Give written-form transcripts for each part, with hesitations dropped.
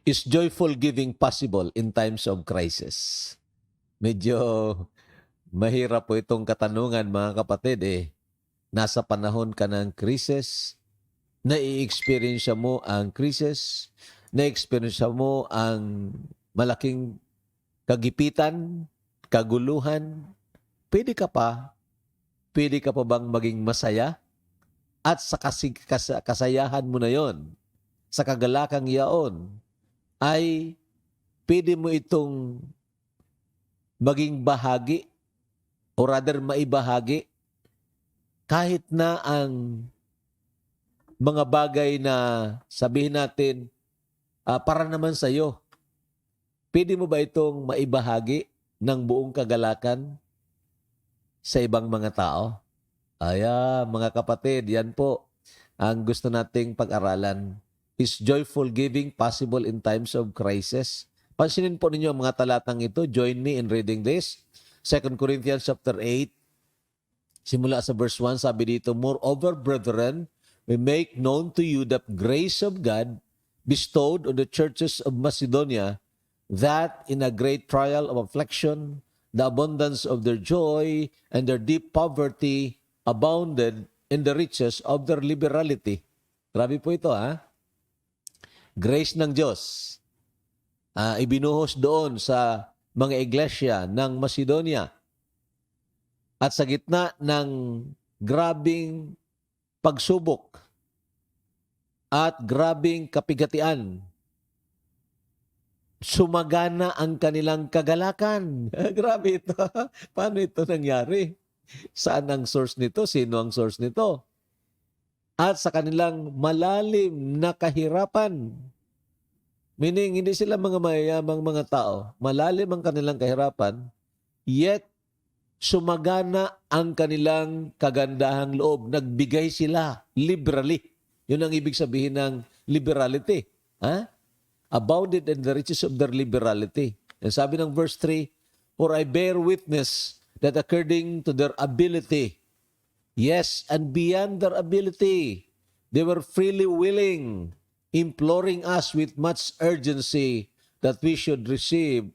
Is joyful giving possible in times of crisis? Medyo mahirap po itong katanungan, mga kapatid eh. Nasa panahon ka ng krisis, nai-experience mo ang krisis, na-experience mo ang malaking kagipitan, kaguluhan, pwede ka pa bang maging masaya? At sa kasayahan mo na yon, sa kagalakang yaon, ay pwede mo itong maging bahagi o rather maibahagi kahit na ang mga bagay na sabihin natin para naman sa iyo. Pwede mo ba itong maibahagi ng buong kagalakan sa ibang mga tao? Mga kapatid, yan po ang gusto nating pag-aralan. Is joyful giving possible in times of crisis? Pansinin po ninyo ang mga talatang ito. Join me in reading this. 2 Corinthians chapter 8, simula sa verse 1, sabi dito, Moreover, brethren, we make known to you the grace of God bestowed on the churches of Macedonia, that in a great trial of affliction, the abundance of their joy and their deep poverty abounded in the riches of their liberality. Grabe po ito, ha? Grace ng Diyos. Ibinuhos doon sa mga iglesia ng Macedonia. At sa gitna ng grabing pagsubok at grabing kapigatian, sumagana ang kanilang kagalakan. Grabe ito. Paano ito nangyari? Saan ang source nito? Sino ang source nito? At sa kanilang malalim na kahirapan. Meaning, hindi sila mga mayayamang mga tao. Malalim ang kanilang kahirapan, yet sumagana ang kanilang kagandahang loob. Nagbigay sila liberally. Yun ang ibig sabihin ng liberality. Abounded in the riches of their liberality. And sabi ng verse 3, For I bear witness that according to their ability, yes, and beyond their ability, they were freely willing, imploring us with much urgency that we should receive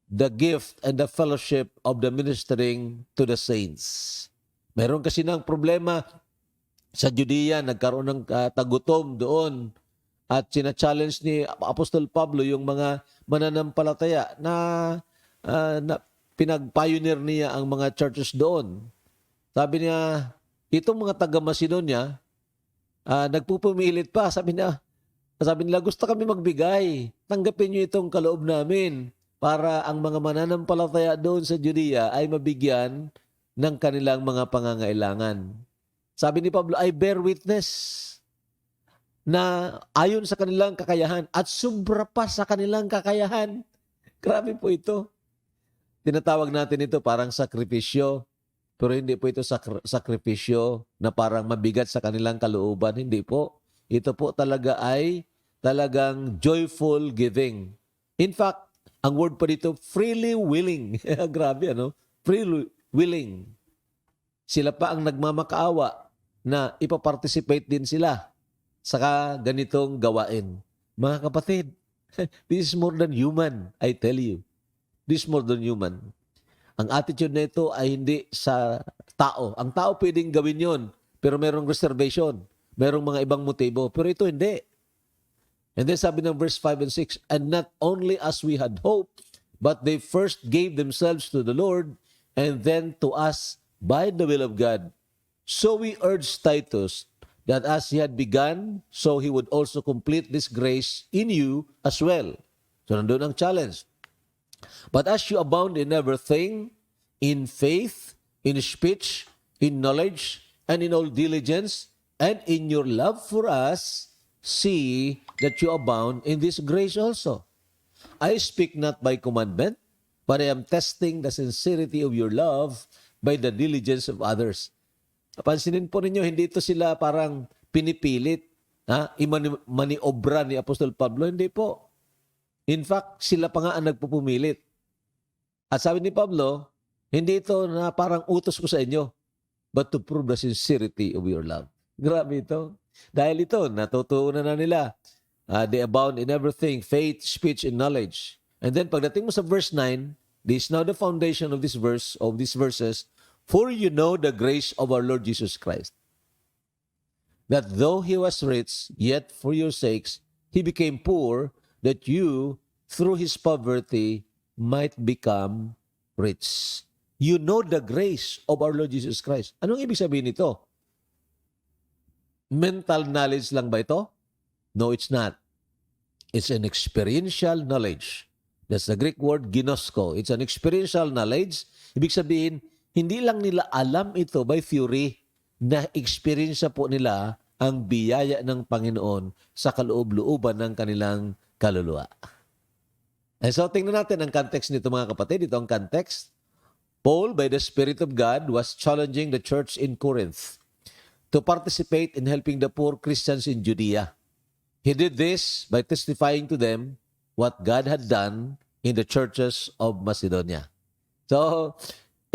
the gift and the fellowship of the ministering to the saints. Meron kasi ng problema sa Judea, nagkaroon ng tagutom doon at sina-challenge ni Apostol Pablo yung mga mananampalataya na pinag-pioneer niya ang mga churches doon. Sabi niya, itong mga taga-Macedonia, nagpupumilit pa. Sabi nila, gusto kami magbigay. Tanggapin niyo itong kaloob namin para ang mga mananampalataya doon sa Judea ay mabigyan ng kanilang mga pangangailangan. Sabi ni Pablo, I bear witness na ayon sa kanilang kakayahan at sobra pa sa kanilang kakayahan. Grabe po ito. Tinatawag natin ito parang sakripisyo, pero hindi po ito sakripisyo na parang mabigat sa kanilang kalooban. Hindi po. Ito po talaga ay talagang joyful giving. In fact, ang word pa dito, freely willing. Grabe, ano? Freely willing. Sila pa ang nagmamakaawa na ipaparticipate din sila sa ganitong gawain. Mga kapatid, this is more than human, I tell you. This is more than human. Ang attitude na ito ay hindi sa tao. Ang tao pwedeng gawin yon, pero merong reservation. Merong mga ibang motibo. Pero ito hindi. And then sabi ng verse 5 and 6, And not only as we had hoped, but they first gave themselves to the Lord, and then to us by the will of God. So we urge Titus that as he had begun, so he would also complete this grace in you as well. So nandun ang challenge. But as you abound in everything, in faith, in speech, in knowledge, and in all diligence, and in your love for us, see that you abound in this grace also. I speak not by commandment, but I am testing the sincerity of your love by the diligence of others. Pansinin po ninyo, hindi ito sila parang pinipilit, imaniobra ni Apostol Pablo. Hindi po. In fact, sila pa nga ang nagpupumilit. At sabi ni Pablo, hindi ito na parang utos ko sa inyo, but to prove the sincerity of your love. Grabe ito. Dahil ito, natutunan na nila They abound in everything, faith, speech, and knowledge. And then pagdating mo sa verse 9, this is now the foundation of this verse, of these verses, for you know the grace of our Lord Jesus Christ, that though he was rich, yet for your sakes he became poor, that you, through his poverty, might become rich. You know the grace of our Lord Jesus Christ. Anong ibig sabihin nito? Mental knowledge lang ba ito? No, it's not. It's an experiential knowledge. That's the Greek word ginosko. It's an experiential knowledge. Ibig sabihin, hindi lang nila alam ito by theory, na experience po nila ang biyaya ng Panginoon sa kaloob-looban ng kanilang kaluluwa. And so, tingnan natin ang context nito mga kapatid. Ito ang context. Paul, by the Spirit of God, was challenging the church in Corinth to participate in helping the poor Christians in Judea. He did this by testifying to them what God had done in the churches of Macedonia. So,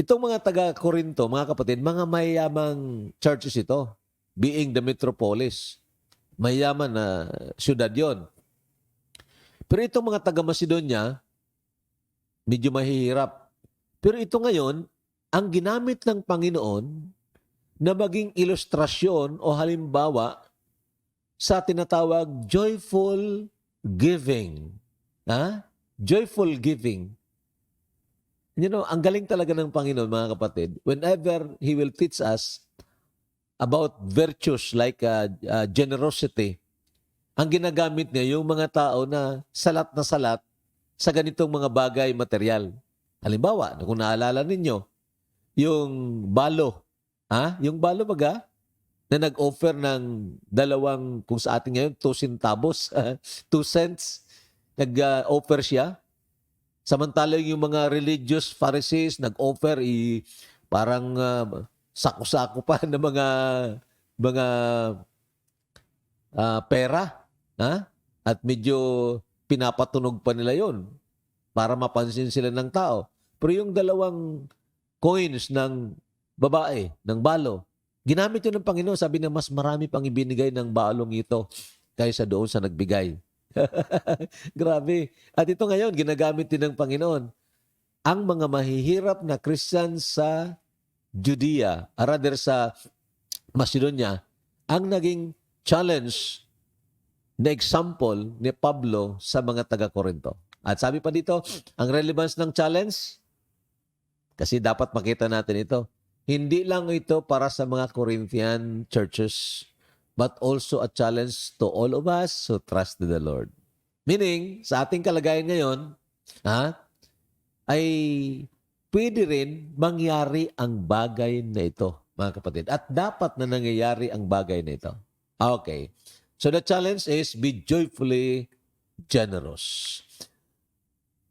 itong mga taga-Corinto, mga kapatid, mga mayamang churches ito, being the metropolis. Mayaman na syudad yon. Pero itong mga taga-Macedonia, medyo mahihirap. Pero ito ngayon, ang ginamit ng Panginoon na maging ilustrasyon o halimbawa sa tinatawag joyful giving. Joyful giving. You know, ang galing talaga ng Panginoon, mga kapatid. Whenever He will teach us about virtues like generosity, ang ginagamit niya yung mga tao na salat sa ganitong mga bagay material. Halimbawa, kung naalala ninyo, yung balo. Yung balo baga, na nag-offer ng dalawang, kung sa atin ngayon, 2 centavos, 2 cents, nag-offer siya. Samantalang yung mga religious Pharisees nag-offer parang sako-sako pa ng mga pera. At medyo pinapatunog pa nila yon para mapansin sila ng tao. Pero yung dalawang coins ng babae, ng balo, ginamit yun ng Panginoon. Sabi na mas marami pang ibinigay ng balong ito kaysa doon sa nagbigay. Grabe. At ito ngayon, ginagamit din ng Panginoon. Ang mga mahihirap na Christian sa Judea, rather sa Macedonia, ang naging challenge na example ni Pablo sa mga taga-Corinto. At sabi pa dito, ang relevance ng challenge, kasi dapat makita natin ito, hindi lang ito para sa mga Corinthian churches, but also a challenge to all of us who trust in the Lord. Meaning, sa ating kalagayan ngayon, ay pwede rin mangyari ang bagay na ito, mga kapatid. At dapat na nangyayari ang bagay na ito. Okay. So the challenge is be joyfully generous.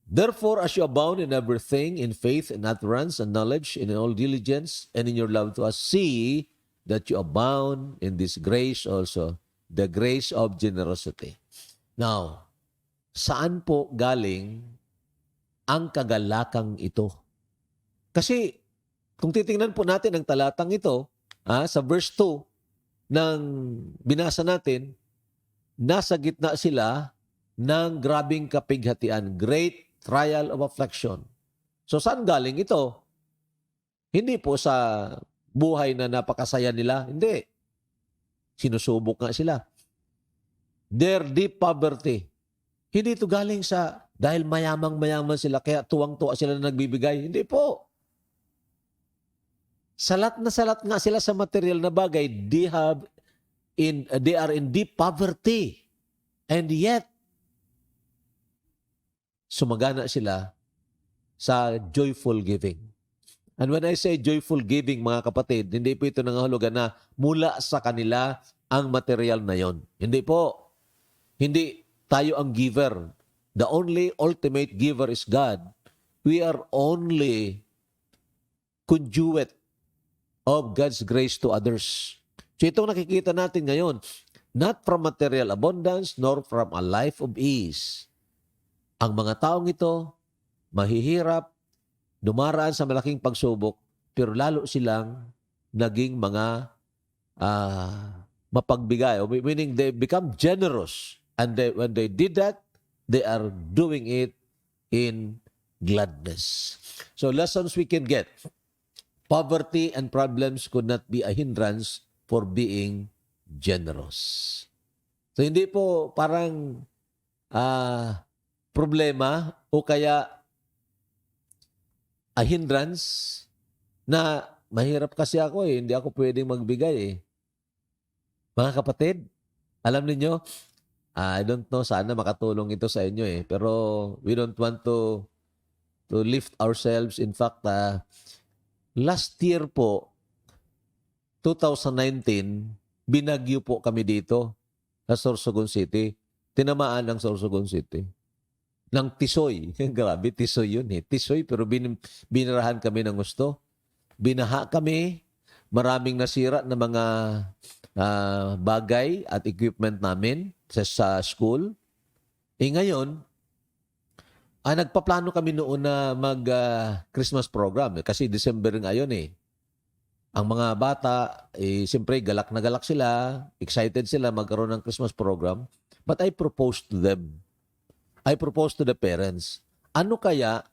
Therefore, as you abound in everything, in faith, in utterance, and knowledge, and in all diligence, and in your love to us, see that you abound in this grace also, the grace of generosity. Now, saan po galing ang kagalakang ito? Kasi, kung titingnan po natin ang talatang ito, sa verse 2 ng binasa natin, nasa gitna sila ng grabing kapighatian, great trial of affliction. So saan galing ito? Hindi po sa buhay na napakasaya nila. Hindi. Sinusubok nga sila. Their deep poverty. Hindi ito galing sa dahil mayamang-mayaman sila kaya tuwang-tuwa sila na nagbibigay. Hindi po. Salat na salat nga sila sa material na bagay. They are in deep poverty. And yet, sumagana sila sa joyful giving. And when I say joyful giving, mga kapatid, hindi po ito nangahulugan na mula sa kanila ang material na yon. Hindi po. Hindi tayo ang giver. The only ultimate giver is God. We are only conduit of God's grace to others. So itong nakikita natin ngayon, not from material abundance, nor from a life of ease. Ang mga taong ito, mahihirap, dumaraan sa malaking pagsubok, pero lalo silang naging mga mapagbigay. Meaning they become generous And when they did that, they are doing it in gladness. So lessons we can get. Poverty and problems could not be a hindrance for being generous. So hindi po parang problema o kaya a hindrance na mahirap kasi ako hindi ako pwedeng magbigay Mga kapatid, alam niyo, I don't know, sana makatulong ito sa inyo pero we don't want to lift ourselves. In fact, last year po, 2019, binagyo po kami dito sa Sorsogon City. Tinamaan ng Sorsogon City. Ng tisoy. Grabe, tisoy yun Tisoy, pero binarahan kami ng gusto. Binaha kami. Maraming nasira na mga bagay at equipment namin sa school. Ngayon, nagpaplano kami noon na mag-Christmas program. Kasi December ngayon Ang mga bata, siyempre galak na galak sila, excited sila magkaroon ng Christmas program. But I proposed to them. I proposed to the parents, ano kaya,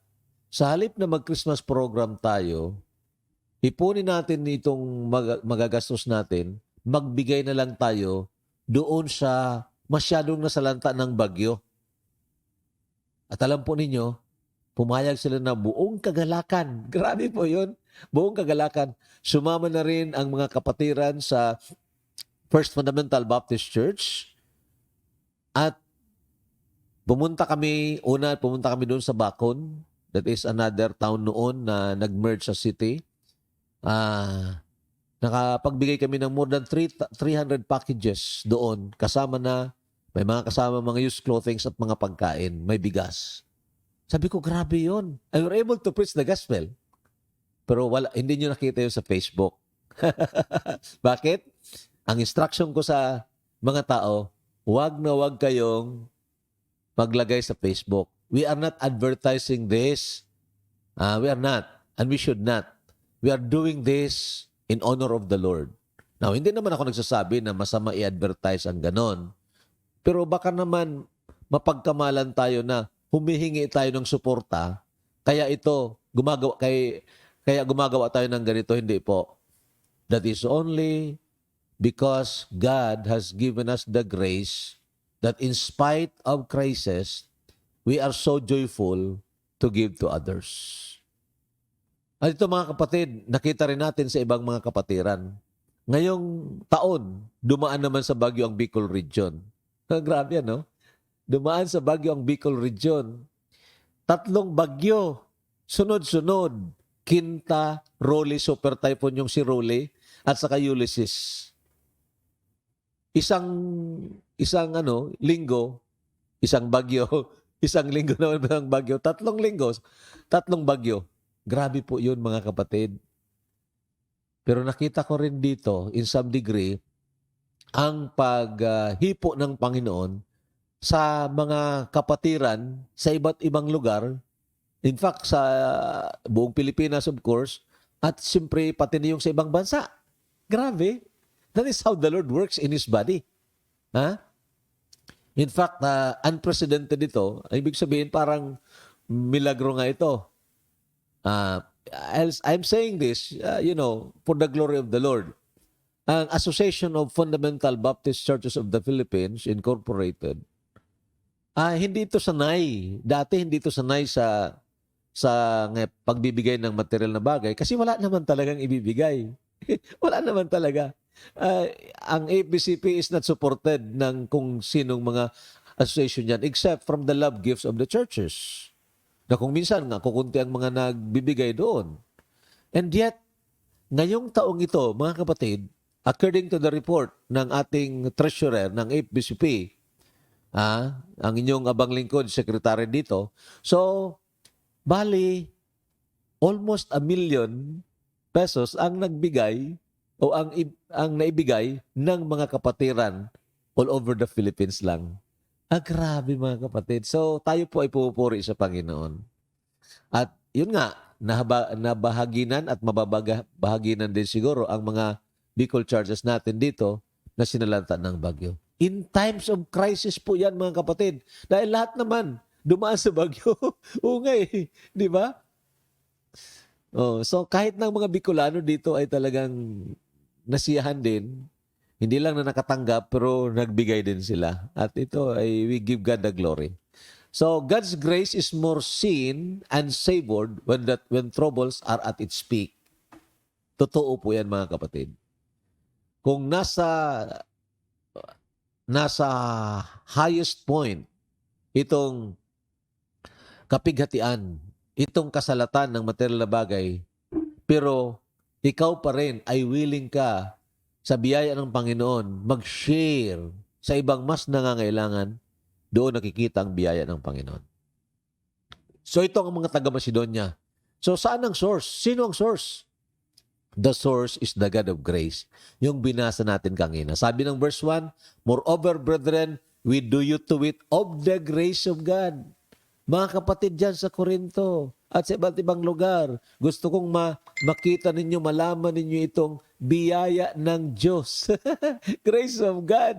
sa halip na mag-Christmas program tayo, ipunin natin itong magagastos natin, magbigay na lang tayo doon sa masyadong nasalanta ng bagyo. At alam po ninyo, pumayag sila na buong kagalakan. Grabe po yun. Buong kagalakan. Sumama na rin ang mga kapatiran sa First Fundamental Baptist Church. At pumunta kami doon sa Bacon. That is another town noon na nag-merge sa city. Nakapagbigay kami ng more than 300 packages doon. May mga kasama mga used clothing at mga pagkain. May bigas. Sabi ko, grabe yun. I were able to preach the gospel. Pero hindi nyo nakita yun sa Facebook. Bakit? Ang instruction ko sa mga tao, wag na wag kayong maglagay sa Facebook. We are not advertising this. We are not. And we should not. We are doing this in honor of the Lord. Now, hindi naman ako nagsasabi na masama i-advertise ang ganon. Pero baka naman mapagkamalan tayo na humihingi tayo ng suporta, kaya gumagawa tayo ng ganito. Hindi po. That is only because God has given us the grace that in spite of crisis, we are so joyful to give to others. At ito mga kapatid, nakita rin natin sa ibang mga kapatiran. Ngayong taon, dumaan naman sa Baguio ang Bicol Region. Grabe no? Dumaan sa Baguio ang Bicol Region. 3 bagyo, sunod-sunod. Quinta, Rolly, Super Typhoon yung si Rolly, at saka Ulysses. Isang linggo, isang bagyo, isang linggo naman ng bagyo, 3 linggo, 3 bagyo. Grabe po yun mga kapatid. Pero nakita ko rin dito, in some degree, ang paghipo ng Panginoon sa mga kapatiran sa iba't ibang lugar. In fact, sa buong Pilipinas, of course, at siyempre pati na yung sa ibang bansa. Grabe. That is how the Lord works in His body. In fact, unprecedented ito. Ibig sabihin, parang milagro nga ito. I'm saying this, for the glory of the Lord. Ang Association of Fundamental Baptist Churches of the Philippines, Incorporated, hindi ito sanay. Dati hindi ito sanay sa pagbibigay ng material na bagay kasi wala naman talagang ibibigay. Wala naman talaga. Ang ABCP is not supported ng kung sinong mga association yan except from the love gifts of the churches. Na kung minsan nga, kukunti ang mga nagbibigay doon. And yet, ngayong taong ito, mga kapatid, according to the report ng ating treasurer ng ABCP, ang inyong abang lingkod, secretary dito, so, bali, almost 1 million pesos ang nagbigay o ang naibigay ng mga kapatiran all over the Philippines lang. Grabe mga kapatid. So, tayo po ay pupuri sa Panginoon. At yun nga, nabahaginan at mababahaginan din siguro ang mga Bicol churches natin dito na sinalanta ng bagyo. In times of crisis po yan, mga kapatid. Dahil lahat naman dumaan sa bagyo. Oo nga eh. Di ba? Oh, so kahit ng mga Bicolano dito ay talagang nasiyahan din. Hindi lang na nakatanggap pero nagbigay din sila. At ito ay we give God the glory. So God's grace is more seen and savored when troubles are at its peak. Totoo po yan, mga kapatid. Kung nasa highest point itong kapighatian, itong kasalatan ng material na bagay, pero ikaw pa rin ay willing ka sa biyaya ng Panginoon mag-share sa ibang mas nangangailangan, doon nakikita ang biyaya ng Panginoon. So ito ang mga taga-Macedonia. So saan ang source? Sino ang source? The source is the God of grace. Yung binasa natin kanina. Sabi ng verse 1, moreover, brethren, we do you to wit of the grace of God. Mga kapatid dyan sa Corinto at sa iba't ibang lugar, gusto kong makita ninyo, malaman ninyo itong biyaya ng Diyos. Grace of God.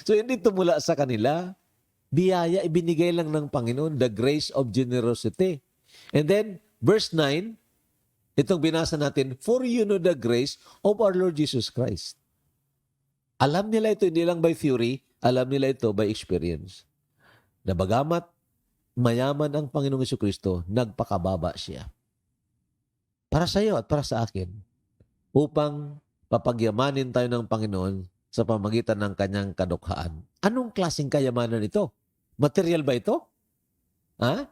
So hindi tumula sa kanila. Biyaya, ibinigay lang ng Panginoon, the grace of generosity. And then, verse 9, itong binasa natin, for you know the grace of our Lord Jesus Christ. Alam nila ito, hindi lang by theory, alam nila ito by experience. Na bagamat mayaman ang Panginoong Jesucristo, nagpakababa siya. Para sa iyo at para sa akin, upang papagyamanin tayo ng Panginoon sa pamagitan ng kanyang kadukhaan. Anong klaseng kayamanan ito? Material ba ito? Ha?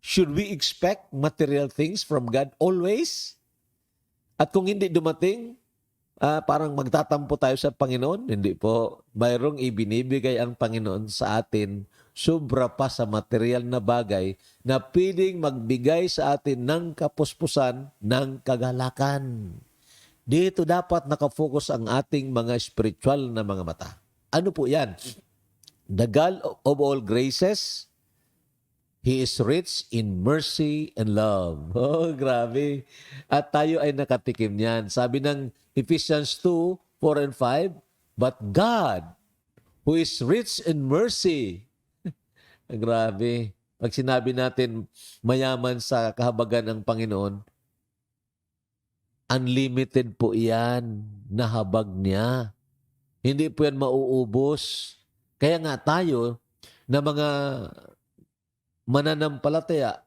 Should we expect material things from God always? At kung hindi dumating, parang magtatampo tayo sa Panginoon? Hindi po. Mayroong ibinibigay ang Panginoon sa atin sobra pa sa material na bagay na pwedeng magbigay sa atin ng kapuspusan, ng kagalakan. Dito dapat nakafocus ang ating mga spiritual na mga mata. Ano po yan? The God of all graces, He is rich in mercy and love. Oh, grabe. At tayo ay nakatikim niyan. Sabi ng Ephesians 2, 4 and 5, but God, who is rich in mercy. Grabe. Pag sinabi natin mayaman sa kahabagan ng Panginoon, unlimited po yan na habag niya. Hindi po yan mauubos. Kaya nga tayo na mga mananampalataya,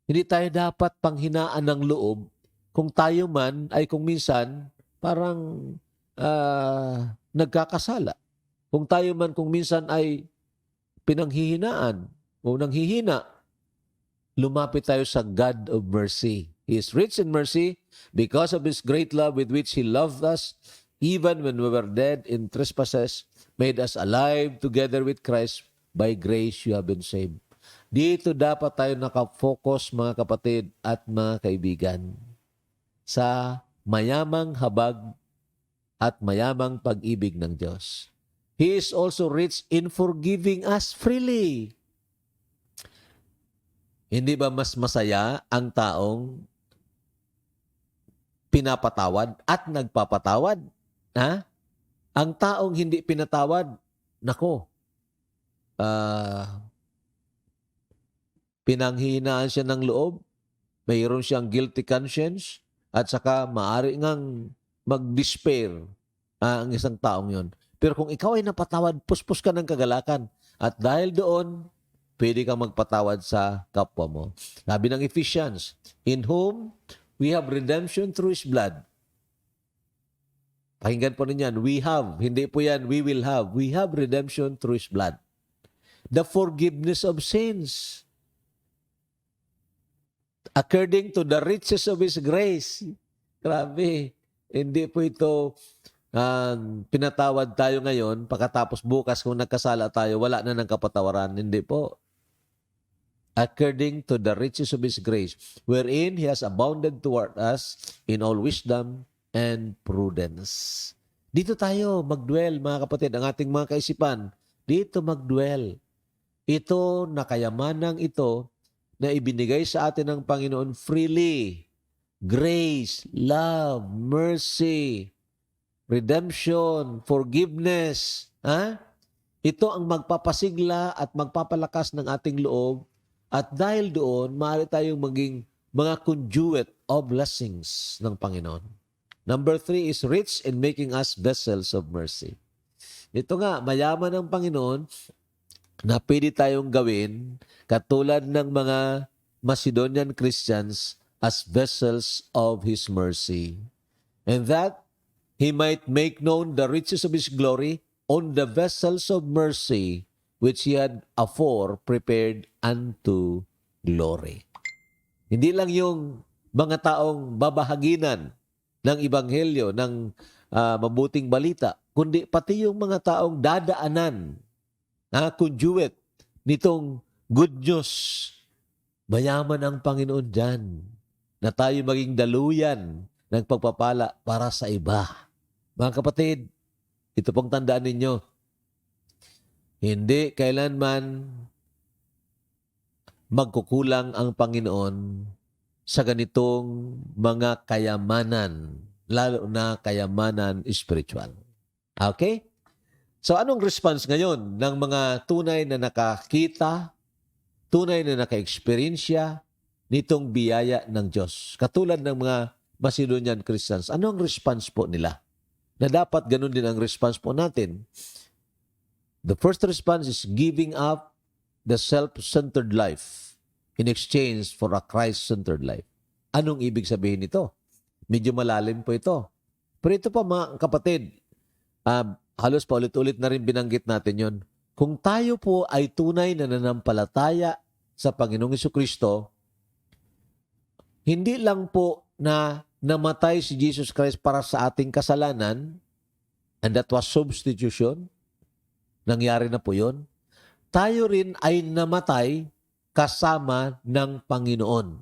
hindi tayo dapat panghinaan ng loob kung tayo man ay kung minsan parang nagkakasala. Kung tayo man kung minsan ay pinanghihinaan o nanghihina, lumapit tayo sa God of mercy. He is rich in mercy because of His great love with which He loved us, even when we were dead in trespasses, made us alive together with Christ. By grace you have been saved. Dito dapat tayo nakafocus, mga kapatid at mga kaibigan, sa mayamang habag at mayamang pag-ibig ng Diyos. He is also rich in forgiving us freely. Hindi ba mas masaya ang taong pinapatawad at nagpapatawad? Ha? Ang taong hindi pinatawad, nako, pinanghihinaan siya ng loob, mayroon siyang guilty conscience, at saka maaari ngang mag-despair ang isang taong yon. Pero kung ikaw ay napatawad, puspos ka ng kagalakan. At dahil doon, pwede kang magpatawad sa kapwa mo. Sabi ng Ephesians, in whom we have redemption through His blood. Pakinggan po ninyan, we have, hindi po yan, we will have. We have redemption through His blood. The forgiveness of sins. According to the riches of His grace. Grabe. Hindi po ito pinatawad tayo ngayon, pagkatapos bukas kung nagkasala tayo, wala na ng kapatawaran. Hindi po. According to the riches of His grace, wherein He has abounded toward us in all wisdom and prudence. Dito tayo magdwell, mga kapatid, ang ating mga kaisipan. Dito magdwell. Ito na kayamanang ito na ibinigay sa atin ng Panginoon freely. Grace, love, mercy, redemption, forgiveness. Ha? Ito ang magpapasigla at magpapalakas ng ating loob at dahil doon, maaari tayong maging mga conduit of blessings ng Panginoon. Number 3 is rich in making us vessels of mercy. Ito nga, mayaman ang Panginoon na pwede tayong gawin katulad ng mga Macedonian Christians as vessels of His mercy. And that He might make known the riches of His glory on the vessels of mercy which He had afore prepared unto glory. Hindi lang yung mga taong babahaginan ng Ebanghelyo, ng mabuting balita, kundi pati yung mga taong dadaanan, conduit nitong good news. Mayaman ang Panginoon dyan na tayo maging daluyan ng pagpapala para sa iba. Mga kapatid, ito pong tandaan ninyo, hindi kailanman magkukulang ang Panginoon sa ganitong mga kayamanan, lalo na kayamanan spiritual. Okay? So anong response ngayon ng mga tunay na nakakita, tunay na naka-experiensya nitong biyaya ng Diyos? Katulad ng mga Macedonian Christians, anong response po nila? Na dapat ganun din ang response po natin. The first response is giving up the self-centered life in exchange for a Christ-centered life. Anong ibig sabihin nito? Medyo malalim po ito. Pero ito pa mga kapatid, halos paulit-ulit na rin binanggit natin yon. Kung tayo po ay tunay na nanampalataya sa Panginoong Jesucristo, hindi lang po na namatay si Jesus Christ para sa ating kasalanan, and that was substitution, nangyari na po yun. Tayo rin ay namatay kasama ng Panginoon.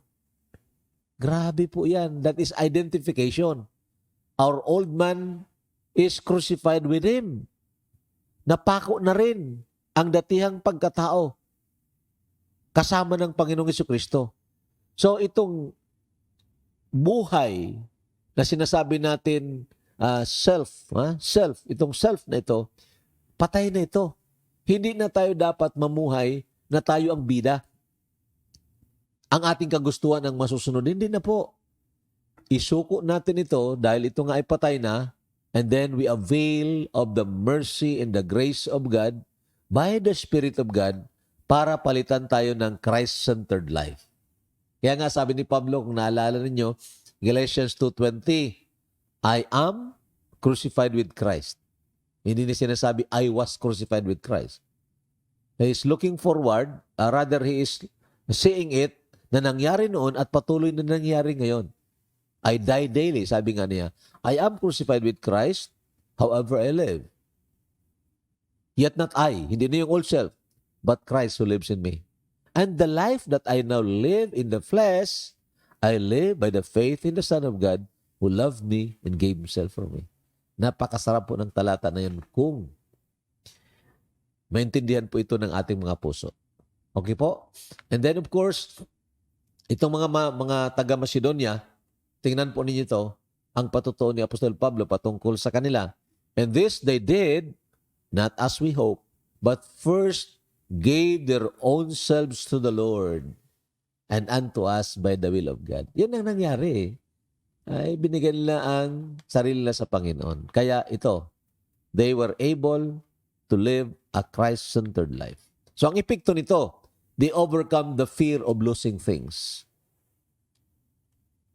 Grabe po yan. That is identification. Our old man is crucified with Him. Napako na rin ang datihang pagkatao kasama ng Panginoong Jesucristo. So itong buhay na sinasabi natin self, itong self na ito, patay na ito. Hindi na tayo dapat mamuhay na tayo ang bida. Ang ating kagustuhan ang masusunod, hindi na po. Isuko natin ito dahil ito nga ay patay na, and then we avail of the mercy and the grace of God by the Spirit of God para palitan tayo ng Christ-centered life. Kaya nga sabi ni Pablo, kung naalala ninyo, Galatians 2:20, I am crucified with Christ. Hindi niya sinasabi, I was crucified with Christ. He is looking forward, rather he is seeing it na nangyari noon at patuloy na nangyari ngayon. I die daily, sabi nga niya. I am crucified with Christ, however I live. Yet not I, hindi na yung old self, but Christ who lives in me. And the life that I now live in the flesh, I live by the faith in the Son of God who loved me and gave Himself for me. Napakasarap po ng talata na yun kung maintindihan po ito ng ating mga puso. Okay po? And then of course, itong mga taga-Macedonia, tingnan po ninyo ito, ang patutuo ni Apostol Pablo patungkol sa kanila. And this they did, not as we hope, but first gave their own selves to the Lord and unto us by the will of God. Yan ang nangyari. Ay binigyan nila ang sarili nila sa Panginoon. Kaya ito, they were able to live a Christ-centered life. So ang epekto nito, they overcome the fear of losing things.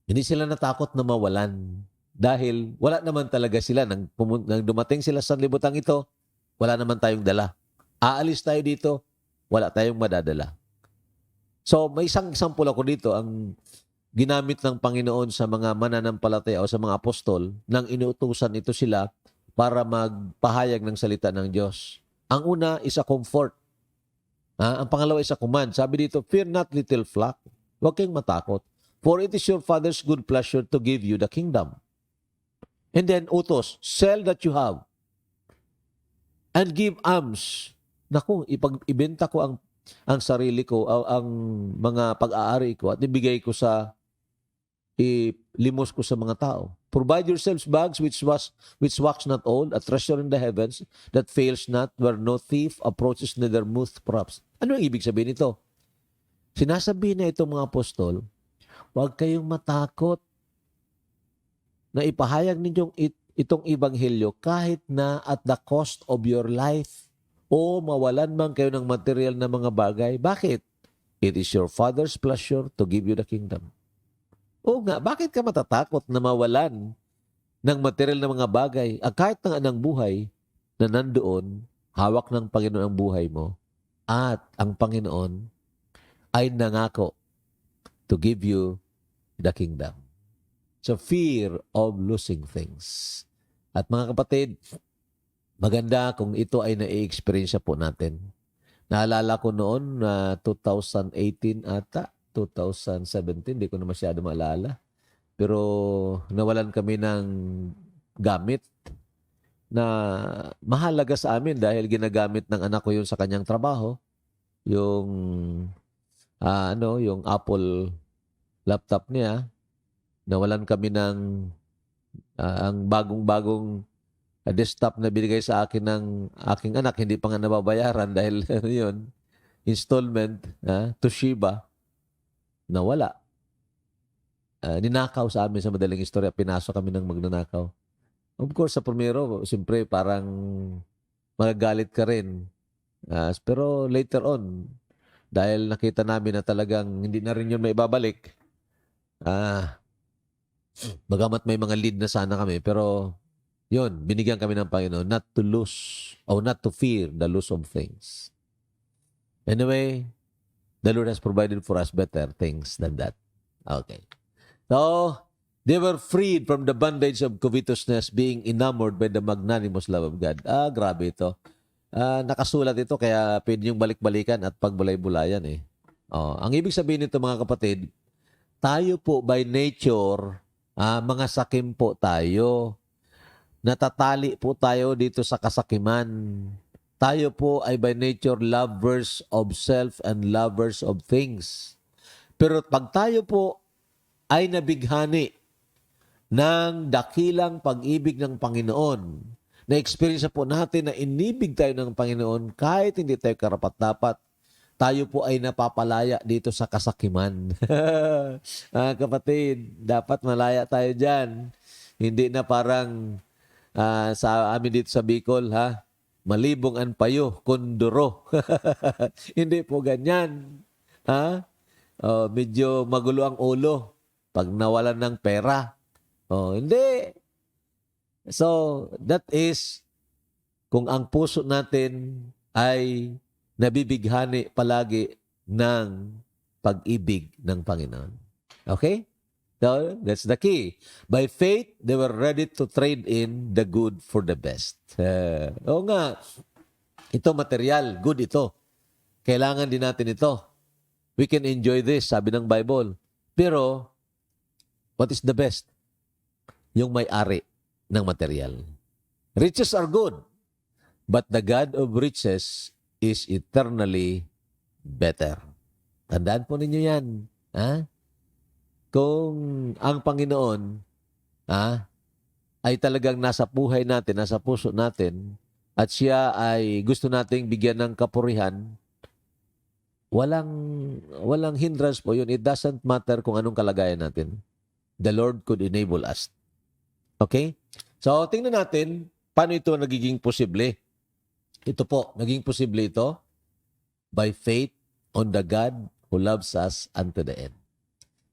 Hindi sila natakot na mawalan dahil wala naman talaga sila. Nang dumating sila sa libutang ito, wala naman tayong dala. Aalis tayo dito, wala tayong madadala. So may isang example ako dito, ang ginamit ng Panginoon sa mga mananampalataya o sa mga apostol nang inuutusan ito sila para magpahayag ng salita ng Diyos. Ang una is a comfort. Ang pangalawa is a command. Sabi dito, fear not little flock. Huwag kayong matakot. For it is your Father's good pleasure to give you the kingdom. And then utos, sell that you have and give alms. Naku, ibenta ko ang sarili ko, ang mga pag-aari ko at ibigay ko limos ko sa mga tao. Provide yourselves bags which wax not old, a treasure in the heavens that fails not, where no thief approaches neither moth corrupts. Ano ang ibig sabihin nito? Sinasabi na itong mga apostol, huwag kayong matakot na ipahayag ninyong itong ebanghelyo kahit na at the cost of your life o mawalan man kayo ng material na mga bagay. Bakit? It is your Father's pleasure to give you the kingdom. O nga, bakit ka matatakot na mawalan ng material na mga bagay kahit ng anang buhay na nandoon, hawak ng Panginoon ang buhay mo at ang Panginoon ay nangako to give you the kingdom. So fear of losing things. At mga kapatid, maganda kung ito ay na-experience po natin. Naalala ko noon na 2018 ata, 2017, hindi ko na masyado maalala. Pero nawalan kami ng gamit na mahalaga sa amin dahil ginagamit ng anak ko yun sa kanyang trabaho. Yung yung Apple laptop niya. Nawalan kami ng ang bagong-bagong desktop na binigay sa akin ng aking anak. Hindi pa nga nababayaran dahil yun, installment, Toshiba. Nawala. Ninakaw sa amin sa madaling istorya. Pinasok kami ng magnanakaw. Of course, sa primero, siyempre parang magagalit ka rin. Pero later on, dahil nakita namin na talagang hindi na rin yun maibabalik, bagamat may mga lead na sana kami, pero yun, binigyan kami ng Panginoon not to lose or not to fear the loss of things. Anyway, the Lord has provided for us better things than that. Okay. So, they were freed from the bondage of covetousness, being enamored by the magnanimous love of God. Grabe ito. Nakasulat ito, kaya pwede yung balik-balikan at pagbulay-bulayan eh. Ang ibig sabihin nito mga kapatid, tayo po by nature, mga sakim po tayo. Natatali po tayo dito sa kasakiman. Tayo po ay by nature lovers of self and lovers of things. Pero pag tayo po ay nabighani ng dakilang pag-ibig ng Panginoon, na-experience po natin na inibig tayo ng Panginoon kahit hindi tayo karapat-dapat, tayo po ay napapalaya dito sa kasakiman. Kapatid, dapat malaya tayo dyan. Hindi na parang sa amin dito sa Bicol, malibong ang payo, kunduro. Hindi po ganyan. Medyo magulo ang ulo pag nawalan ng pera. Hindi. So, that is kung ang puso natin ay nabibighani palagi ng pag-ibig ng Panginoon. Okay? So, that's the key. By faith, they were ready to trade in the good for the best. Oo nga, ito material, good ito. Kailangan din natin ito. We can enjoy this, sabi ng Bible. Pero, what is the best? Yung may-ari ng material. Riches are good, but the God of riches is eternally better. Tandaan po ninyo yan. Kung ang Panginoon ay talagang nasa buhay natin, nasa puso natin, at siya ay gusto nating bigyan ng kapurihan, walang hindrance po yun. It doesn't matter kung anong kalagayan natin. The Lord could enable us. Okay? So, tingnan natin paano ito nagiging posible. Ito po, naging posible ito by faith on the God who loves us unto the end.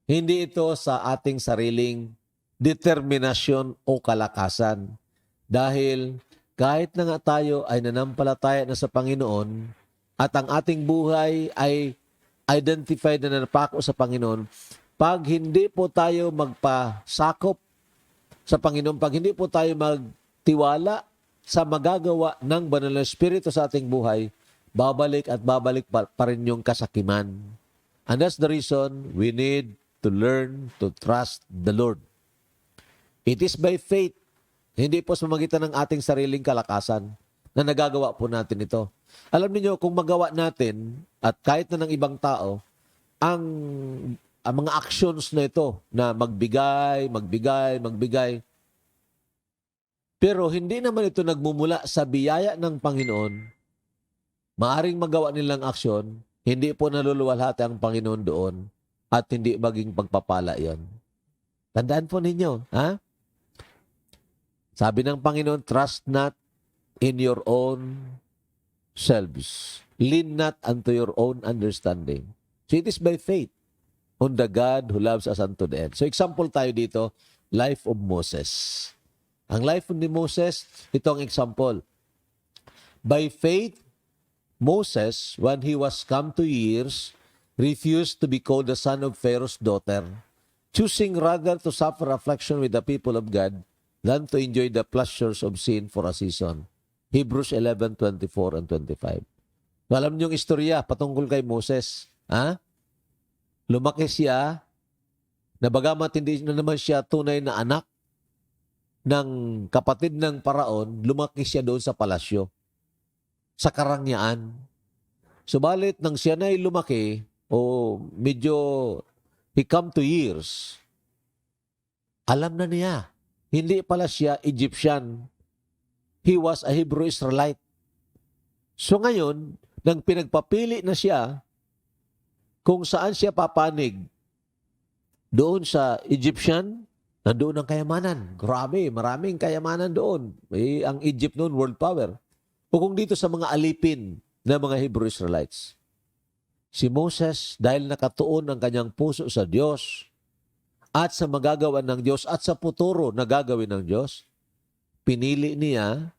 Hindi ito sa ating sariling determinasyon o kalakasan. Dahil kahit na nga tayo ay nanampalataya na sa Panginoon at ang ating buhay ay identified na napako sa Panginoon, pag hindi po tayo magpasakop sa Panginoon, pag hindi po tayo magtiwala sa magagawa ng Banal na Espiritu sa ating buhay, babalik at babalik pa rin yung kasakiman. And that's the reason we need to learn to trust the Lord. It is by faith, hindi po sa magitan ng ating sariling kalakasan na nagagawa po natin ito. Alam niyo kung magawa natin at kahit na ng ibang tao, ang mga actions na ito na magbigay, magbigay, magbigay. Pero hindi naman ito nagmumula sa biyaya ng Panginoon. Maaring magawa nilang aksyon, hindi po naluluwalhati ang Panginoon doon at hindi maging pagpapala yon. Tandaan po ninyo, ha? Sabi ng Panginoon, trust not in your own selves. Lean not unto your own understanding. So it is by faith on the God who loves us unto the end. So example tayo dito, life of Moses. Ang life ni Moses, ito ang example. By faith, Moses, when he was come to years, refused to be called the son of Pharaoh's daughter, choosing rather to suffer affliction with the people of God than to enjoy the pleasures of sin for a season. Hebrews 11:24 and 25. So, alam niyo yung istorya patungkol kay Moses. Ha? Lumaki siya, na bagamat hindi na naman siya tunay na anak ng kapatid ng paraon, lumaki siya doon sa palasyo, sa karangyaan. Subalit nang siya na ay lumaki, medyo he come to years, alam na niya, hindi pala siya Egyptian. He was a Hebrew Israelite. So ngayon, nang pinagpapili na siya kung saan siya papanig, doon sa Egyptian, nandoon ang kayamanan. Grabe, maraming kayamanan doon. Ang Egypt noon, world power. O kung dito sa mga alipin ng mga Hebrew Israelites. Si Moses, dahil nakatuon ang kanyang puso sa Diyos at sa magagawa ng Diyos at sa puturo na gagawin ng Diyos, pinili niya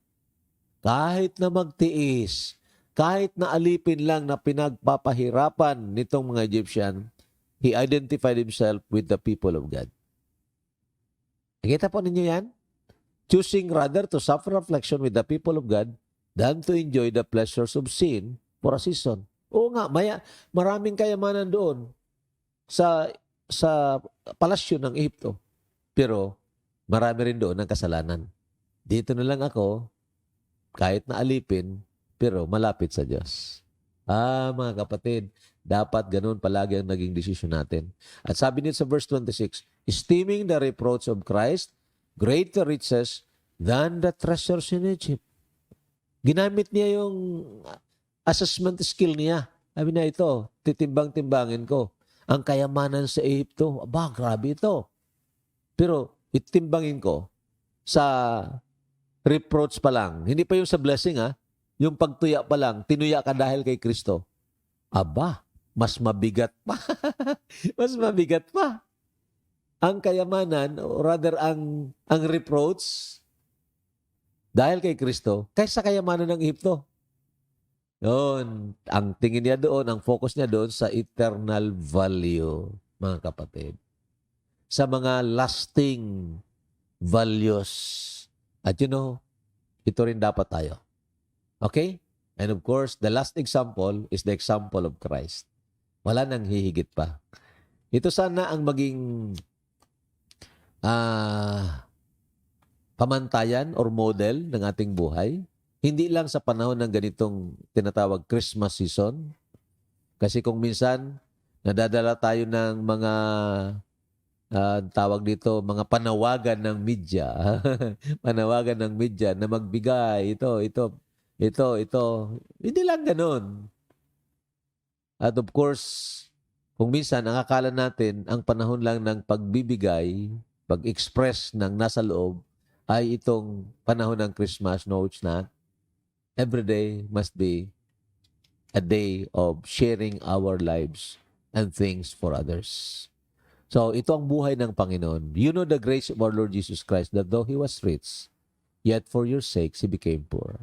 kahit na magtiis, kahit na alipin lang na pinagpapahirapan nitong mga Egyptian, he identified himself with the people of God. Nakita po ninyo yan? Choosing rather to suffer affliction with the people of God than to enjoy the pleasures of sin for a season. Oo nga, maraming kayamanan doon sa palasyo ng Egypto. Pero marami rin doon ang kasalanan. Dito na lang ako, kahit na alipin, pero malapit sa Diyos. Mga kapatid, dapat ganun palagi ang naging desisyon natin. At sabi nito sa verse 26, esteeming the reproach of Christ greater riches than the treasures in Egypt. Ginamit niya yung assessment skill niya. Sabi na ito, titimbang-timbangin ko. Ang kayamanan sa Egypto, grabe ito. Pero itimbangin ko sa reproach pa lang. Hindi pa yung sa blessing, yung pagtuya pa lang, tinuya ka dahil kay Kristo. Mas mabigat pa. Mas mabigat pa. Ang kayamanan, or rather ang reproach, dahil kay Kristo, kaysa kayamanan ng Egypto. Yun, ang tingin niya doon, ang focus niya doon sa eternal value, mga kapatid. Sa mga lasting values. At ito rin dapat tayo. Okay? And of course, the last example is the example of Christ. Wala nang hihigit pa. Ito sana ang maging pamantayan or model ng ating buhay. Hindi lang sa panahon ng ganitong tinatawag Christmas season. Kasi kung minsan, nadadala tayo ng mga tawag dito, mga panawagan ng media. Panawagan ng media na magbigay. Ito. Hindi lang ganun. At of course, kung minsan, ang akala natin, ang panahon lang ng pagbibigay, pag-express ng nasa loob, ay itong panahon ng Christmas. No, it's not. Every day must be a day of sharing our lives and things for others. So, ito ang buhay ng Panginoon. You know the grace of our Lord Jesus Christ, that though He was rich, yet for your sakes, He became poor.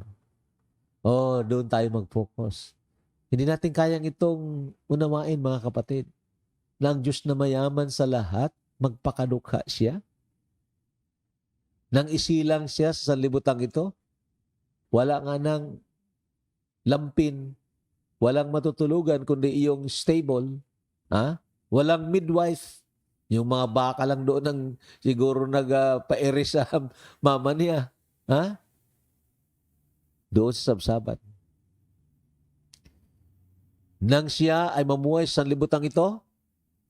Doon tayo mag-focus. Hindi natin kayang itong unawain, mga kapatid, na ang Diyos na mayaman sa lahat, magpakadukha siya. Nang isilang siya sa sanlibutan ito, wala nga ng lampin, walang matutulugan, kundi iyong stable, walang midwife, yung mga baka lang doon ang siguro nagpa-ere sa mama niya. Doon sa sabsabat. Nang siya ay mamuhay sa sanlibutan ito,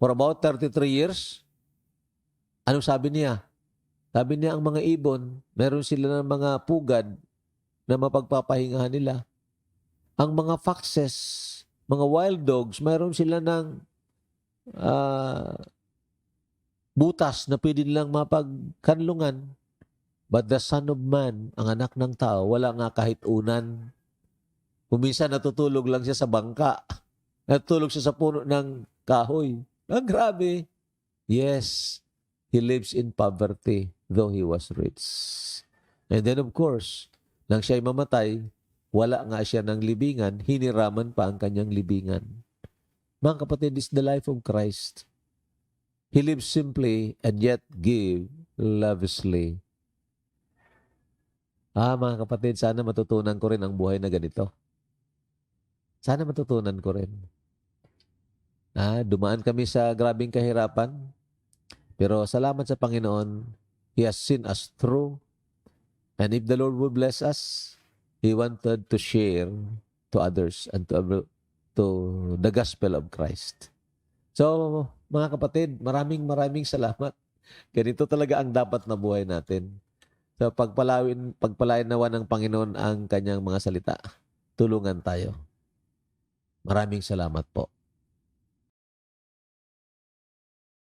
For about 33 years, anong sabi niya? Sabi niya, ang mga ibon, meron sila ng mga pugad na mapagpapahingahan nila. Ang mga foxes, mga wild dogs, meron sila ng butas na pwede nilang mapagkanlungan. But the Son of Man, ang anak ng tao, wala nga kahit unan. Kuminsan natutulog lang siya sa bangka. Natutulog siya sa puno ng kahoy. Ang grabe. Yes, he lives in poverty, though he was rich. And then of course, nang siya'y mamatay, wala nga siya ng libingan, hiniraman pa ang kanyang libingan. Mga kapatid, this is the life of Christ. He lives simply and yet give lavishly. Mga kapatid, sana matutunan ko rin ang buhay na ganito. Sana matutunan ko rin. Dumaan kami sa grabing kahirapan, pero salamat sa Panginoon, He has seen us through. And if the Lord will bless us, He wanted to share to others and to the gospel of Christ. So, mga kapatid, maraming salamat. Ganito talaga ang dapat na buhay natin. So, pagpalain nawa ng Panginoon ang kanyang mga salita. Tulungan tayo. Maraming salamat po.